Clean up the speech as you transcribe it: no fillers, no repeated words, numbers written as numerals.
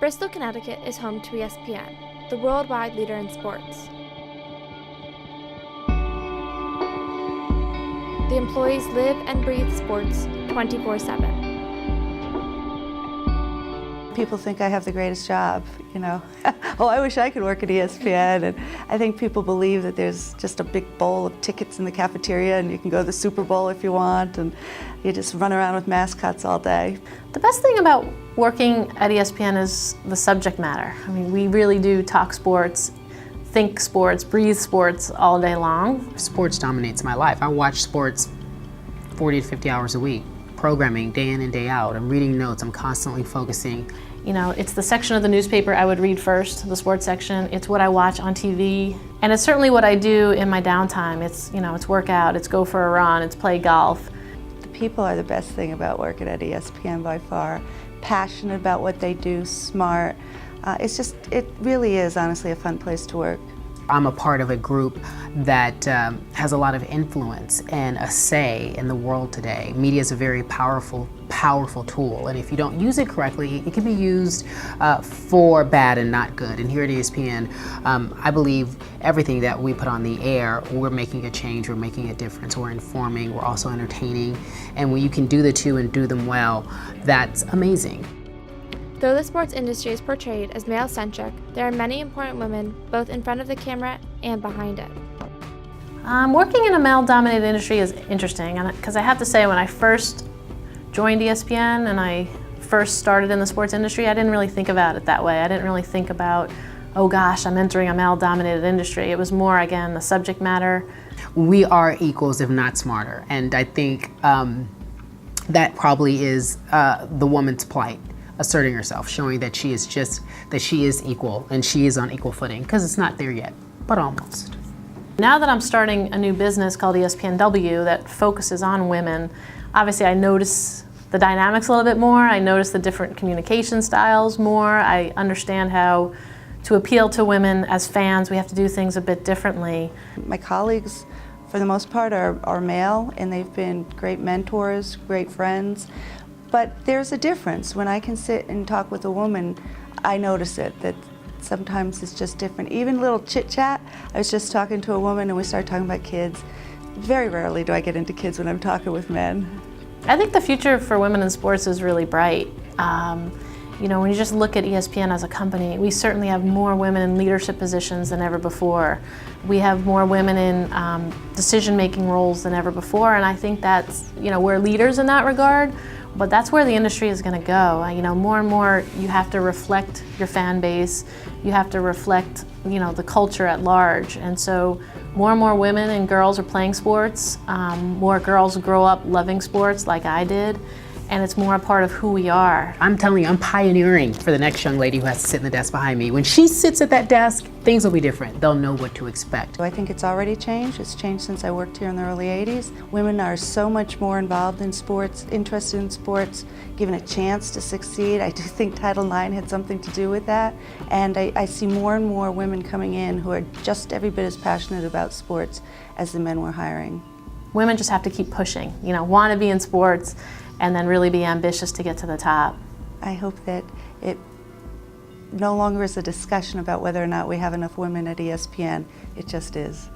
Bristol, Connecticut is home to ESPN, the worldwide leader in sports. The employees live and breathe sports 24/7. People think I have the greatest job, you know. Oh, I wish I could work at ESPN. And I think people believe that there's just a big bowl of tickets in the cafeteria and you can go to the Super Bowl if you want, and you just run around with mascots all day. The best thing about working at ESPN is the subject matter. I mean, we really do talk sports, think sports, breathe sports all day long. Sports dominates my life. I watch sports 40 to 50 hours a week, programming day in and day out. I'm reading notes, I'm constantly focusing. You know, it's the section of the newspaper I would read first, the sports section. It's what I watch on TV. And it's certainly what I do in my downtime. It's, you know, it's workout, it's go for a run, it's play golf. The people are the best thing about working at ESPN by far. Passionate about what they do, smart. It really is honestly a fun place to work. I'm a part of a group that has a lot of influence and a say in the world today. Media is a very powerful tool, and if you don't use it correctly, it can be used for bad and not good. And here at ESPN, I believe everything that we put on the air, we're making a change, we're making a difference, we're informing, we're also entertaining, and when you can do the two and do them well, that's amazing. Though the sports industry is portrayed as male-centric, there are many important women both in front of the camera and behind it. Working in a male-dominated industry is interesting, because I have to say, when I first joined ESPN and I first started in the sports industry, I didn't really think about it that way. I didn't really think about, oh gosh, I'm entering a male-dominated industry. It was more, again, the subject matter. We are equals, if not smarter, and I think that probably is the woman's plight. Asserting herself, showing that she is equal and she is on equal footing, because it's not there yet, but almost. Now that I'm starting a new business called ESPNW that focuses on women, obviously I notice the dynamics a little bit more. I notice the different communication styles more. I understand how to appeal to women as fans. We have to do things a bit differently. My colleagues, for the most part, are male, and they've been great mentors, great friends. But there's a difference. When I can sit and talk with a woman, I notice it, that sometimes it's just different. Even little chit-chat. I was just talking to a woman and we started talking about kids. Very rarely do I get into kids when I'm talking with men. I think the future for women in sports is really bright. You know, when you just look at ESPN as a company, we certainly have more women in leadership positions than ever before. We have more women in decision-making roles than ever before, and I think that's, you know, we're leaders in that regard. But that's where the industry is going to go. You know, more and more you have to reflect your fan base. You have to reflect, you know, the culture at large. And so more and more women and girls are playing sports. More girls grow up loving sports like I did. And it's more a part of who we are. I'm telling you, I'm pioneering for the next young lady who has to sit in the desk behind me. When she sits at that desk, things will be different. They'll know what to expect. I think it's already changed. It's changed since I worked here in the early 80s. Women are so much more involved in sports, interested in sports, given a chance to succeed. I do think Title IX had something to do with that. And I see more and more women coming in who are just every bit as passionate about sports as the men we're hiring. Women just have to keep pushing, you know, want to be in sports, and then really be ambitious to get to the top. I hope that it no longer is a discussion about whether or not we have enough women at ESPN. It just is.